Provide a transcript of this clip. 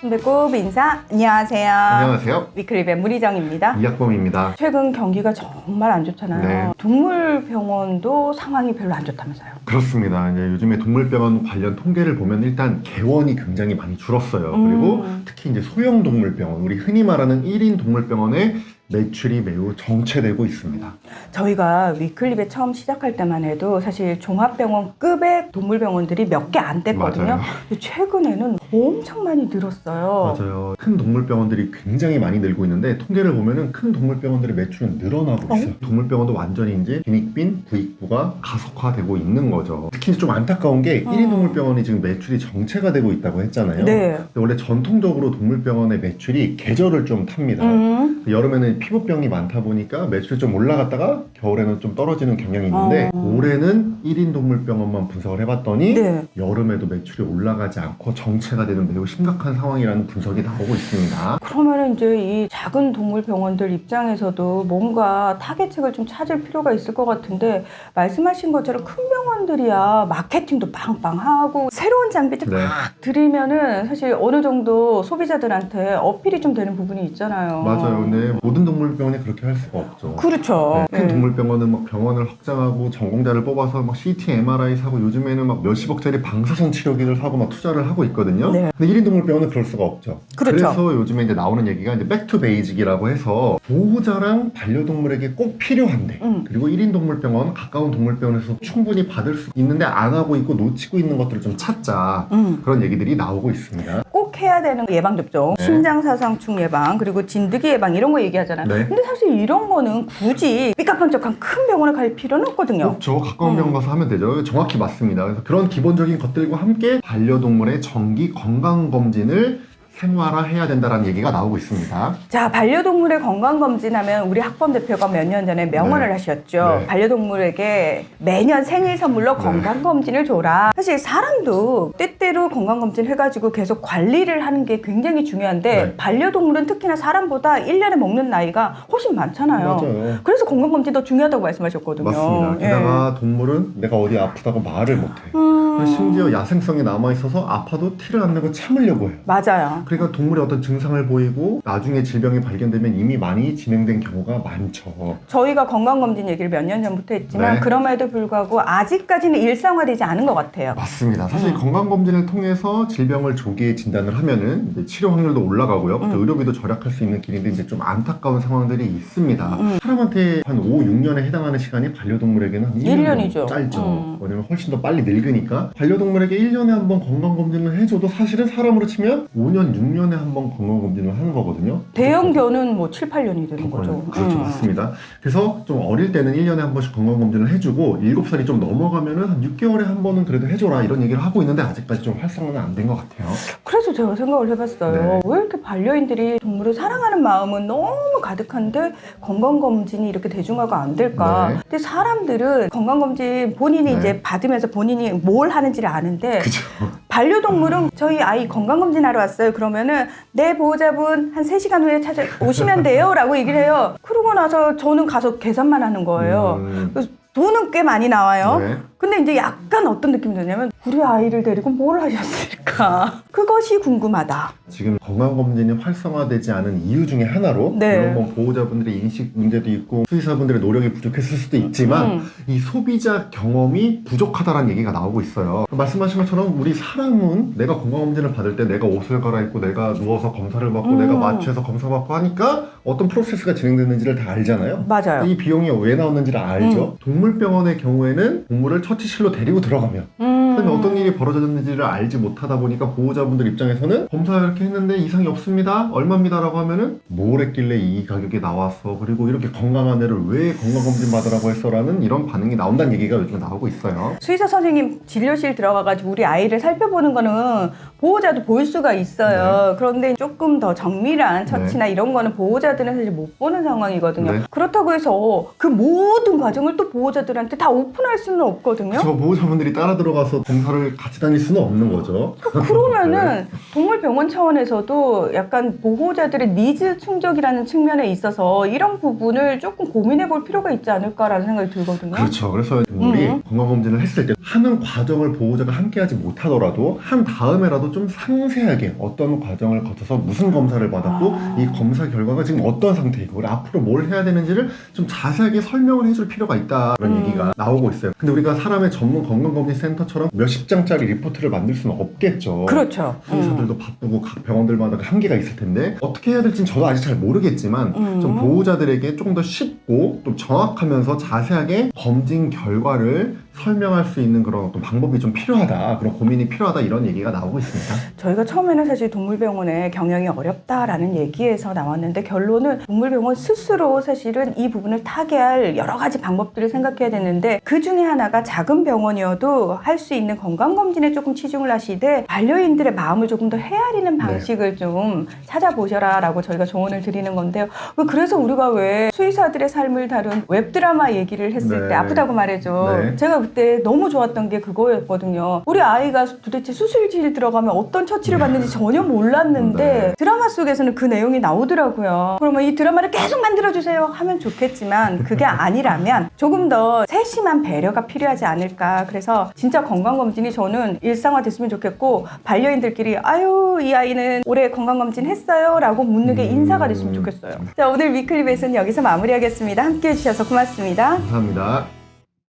배꼽 인사 안녕하세요. 안녕하세요. 위클립의 문희정입니다. 이학범입니다. 최근 경기가 정말 안 좋잖아요. 네. 동물병원도 상황이 별로 안 좋다면서요. 그렇습니다. 이제 요즘에 동물병원 관련 통계를 보면 일단 개원이 굉장히 많이 줄었어요. 그리고 특히 이제 소형 동물병원, 우리 흔히 말하는 1인 동물병원의 매출이 매우 정체되고 있습니다. 저희가 위클립에 처음 시작할 때만 해도 사실 종합병원급의 동물병원들이 몇 개 안 됐거든요. 맞아요. 근데 최근에는 엄청 많이 늘었어요. 맞아요. 큰 동물병원들이 굉장히 많이 늘고 있는데 통계를 보면은 큰 동물병원들의 매출은 늘어나고 있어요. 동물병원도 완전히 이제 빈익빈 부익부가 가속화되고 있는 거죠. 특히 좀 안타까운 게 1인 동물병원이 지금 매출이 정체가 되고 있다고 했잖아요. 네. 근데 원래 전통적으로 동물병원의 매출이 계절을 좀 탑니다. 여름에는 피부병이 많다 보니까 매출이 좀 올라갔다가 겨울에는 좀 떨어지는 경향이 있는데 올해는 1인 동물병원만 분석을 해봤더니 네. 여름에도 매출이 올라가지 않고 정체가 되는 매우 심각한 상황이라는 분석이 나오고 있습니다. 그러면 이제 이 작은 동물병원들 입장에서도 뭔가 타겟책을 좀 찾을 필요가 있을 것 같은데, 말씀하신 것처럼 큰 병원들이야 마케팅도 빵빵하고 새로운 장비들 네. 막 들이면은 사실 어느 정도 소비자들한테 어필이 좀 되는 부분이 있잖아요. 맞아요. 근데 모든 동물병원이 그렇게 할 수가 없죠. 그렇죠. 네, 큰 네. 동물병원은 막 병원을 확장하고 전공자를 뽑아서 막 CT, MRI 사고 요즘에는 막 몇십억짜리 방사선 치료기를 사고 막 투자를 하고 있거든요. 네. 근데 1인 동물병원은 그럴 수가 없죠. 그렇죠. 그래서 요즘에 이제 나오는 얘기가 이제 백투 베이직이라고 해서 보호자랑 반려동물에게 꼭 필요한데 그리고 1인 동물병원, 가까운 동물병원에서 충분히 받을 수 있는데 안 하고 있고 놓치고 있는 것들을 좀 찾자. 그런 얘기들이 나오고 있습니다. 꼭 해야 되는 예방접종, 네. 심장사상충 예방, 그리고 진드기 예방 이런 거 얘기하잖아요. 네. 근데 사실 이런 거는 굳이 삐까뻔쩍한 큰 병원에 갈 필요는 없거든요. 그렇죠. 가까운 병원 가서 하면 되죠. 정확히 맞습니다. 그래서 그런 기본적인 것들과 함께 반려동물의 정기 건강검진을 생활화해야 된다는 얘기가 나오고 있습니다. 자, 반려동물의 건강검진하면 우리 학범 대표가 몇 년 전에 명언을 네. 하셨죠. 네. 반려동물에게 매년 생일 선물로 네. 건강검진을 줘라. 사실 사람도 때때로 건강검진 해가지고 계속 관리를 하는 게 굉장히 중요한데 네. 반려동물은 특히나 사람보다 1년에 먹는 나이가 훨씬 많잖아요. 맞아요. 그래서 건강검진 더 중요하다고 말씀하셨거든요. 맞습니다. 게다가 동물은 내가 어디 아프다고 말을 못해. 심지어 야생성이 남아있어서 아파도 티를 안 내고 참으려고 해요. 맞아요. 그러니까 동물이 어떤 증상을 보이고 나중에 질병이 발견되면 이미 많이 진행된 경우가 많죠. 저희가 건강검진 얘기를 몇 년 전부터 했지만 네. 그럼에도 불구하고 아직까지는 일상화되지 않은 것 같아요. 맞습니다. 사실 건강검진을 통해서 질병을 조기에 진단을 하면은 이제 치료 확률도 올라가고요. 또 의료비도 절약할 수 있는 길인데 이제 좀 안타까운 상황들이 있습니다. 사람한테 한 5, 6년에 해당하는 시간이 반려동물에게는 한 1년이죠. 짧죠. 왜냐면 훨씬 더 빨리 늙으니까 반려동물에게 1년에 한 번 건강검진을 해줘도 사실은 사람으로 치면 5년, 6년에 한 번 건강검진을 하는 거거든요. 대형견은 뭐 7, 8년이 되는 거죠. 그렇죠. 맞습니다. 그래서 좀 어릴 때는 1년에 한 번씩 건강검진을 해주고 7살이 좀 넘어가면은 한 6개월에 한 번은 그래도 해줘라 이런 얘기를 하고 있는데 아직까지 좀 활성화는 안 된 것 같아요. 그래서 제가 생각을 해봤어요. 네. 왜 이렇게 반려인들이 동물을 사랑하는 마음은 너무 가득한데 건강검진이 이렇게 대중화가 안 될까? 네. 근데 사람들은 건강검진 본인이 네. 이제 받으면서 본인이 뭘 하는지를 아는데 그죠. 반려동물은 저희 아이 건강검진 하러 왔어요. 그러면은 내 보호자분 한 3시간 후에 찾아오시면 돼요 라고 얘기를 해요. 그러고 나서 저는 가서 계산만 하는 거예요. 그래서 돈은 꽤 많이 나와요. 네. 근데 이제 약간 어떤 느낌이 드냐면 우리 아이를 데리고 뭘 하셨을까? 그것이 궁금하다. 지금 건강검진이 활성화되지 않은 이유 중에 하나로 네. 물론 뭐 보호자분들의 인식 문제도 있고 수의사분들의 노력이 부족했을 수도 있지만 이 소비자 경험이 부족하다는 얘기가 나오고 있어요. 말씀하신 것처럼 우리 사람은 내가 건강검진을 받을 때 내가 옷을 갈아입고 내가 누워서 검사를 받고 내가 마취해서 검사받고 하니까 어떤 프로세스가 진행됐는지를 다 알잖아요. 맞아요. 이 비용이 왜 나오는지를 알죠. 동물병원의 경우에는 동물을 처치실로 데리고 들어가면 그다음에 어떤 일이 벌어졌는지를 알지 못하다 보니까 보호자분들 입장에서는 검사 이렇게 했는데 이상이 없습니다. 얼마입니다 라고 하면은 뭘 했길래 이 가격이 나왔어. 그리고 이렇게 건강한 애를 왜 건강검진 받으라고 했어 라는 이런 반응이 나온다는 얘기가 요즘 나오고 있어요. 수의사 선생님 진료실 들어가가지고 우리 아이를 살펴보는 거는 보호자도 볼 수가 있어요. 그런데 조금 더 정밀한 처치나 이런 거는 보호자들은 사실 못 보는 상황이거든요. 네. 그렇다고 해서 그 모든 과정을 또 보호자들한테 다 오픈할 수는 없거든요. 저 보호자분들이 따라 들어가서 검사를 같이 다닐 수는 없는 거죠. 그러면은 동물병원 차원에서도 약간 보호자들의 니즈 충족이라는 측면에 있어서 이런 부분을 조금 고민해 볼 필요가 있지 않을까라는 생각이 들거든요. 그렇죠. 그래서 동물이 건강검진을 했을 때 하는 과정을 보호자가 함께하지 못하더라도 한 다음에라도 좀 상세하게 어떤 과정을 거쳐서 무슨 검사를 받았고 이 검사 결과가 지금 어떤 상태이고 우리 앞으로 뭘 해야 되는지를 좀 자세하게 설명을 해줄 필요가 있다는 얘기가 나오고 있어요. 근데 우리가 사람의 전문 건강검진센터처럼 몇십 장짜리 리포트를 만들 수는 없겠죠. 그렇죠. 수의사들도 바쁘고 각 병원들마다 한계가 있을 텐데 어떻게 해야 될지는 저도 아직 잘 모르겠지만 좀 보호자들에게 조금 더 쉽고 또 정확하면서 자세하게 검진 결과를 설명할 수 있는 그런 어떤 방법이 좀 필요하다, 그런 고민이 필요하다, 이런 얘기가 나오고 있습니다. 저희가 처음에는 사실 동물병원의 경영이 어렵다라는 얘기에서 나왔는데 결론은 동물병원 스스로 사실은 이 부분을 타개할 여러 가지 방법들을 생각해야 되는데 그 중에 하나가 작은 병원이어도 할 수 있는 건강검진에 조금 치중을 하시되 반려인들의 마음을 조금 더 헤아리는 방식을 좀 찾아보셔라 라고 저희가 조언을 드리는 건데요. 그래서 우리가 왜 수의사들의 삶을 다룬 웹드라마 얘기를 했을 때 아프다고 말해줘. 제가 그때 너무 좋았던 게 그거였거든요. 우리 아이가 도대체 수술실 들어가면 어떤 처치를 받는지 전혀 몰랐는데 드라마 속에서는 그 내용이 나오더라고요. 그러면 이 드라마를 계속 만들어주세요 하면 좋겠지만 그게 아니라면 조금 더 세심한 배려가 필요하지 않을까. 그래서 진짜 건강검진이 저는 일상화됐으면 좋겠고 반려인들끼리 아유 이 아이는 올해 건강검진 했어요? 라고 묻는 게 인사가 됐으면 좋겠어요. 자, 오늘 위클리 벳은 여기서 마무리하겠습니다. 함께해 주셔서 고맙습니다. 감사합니다.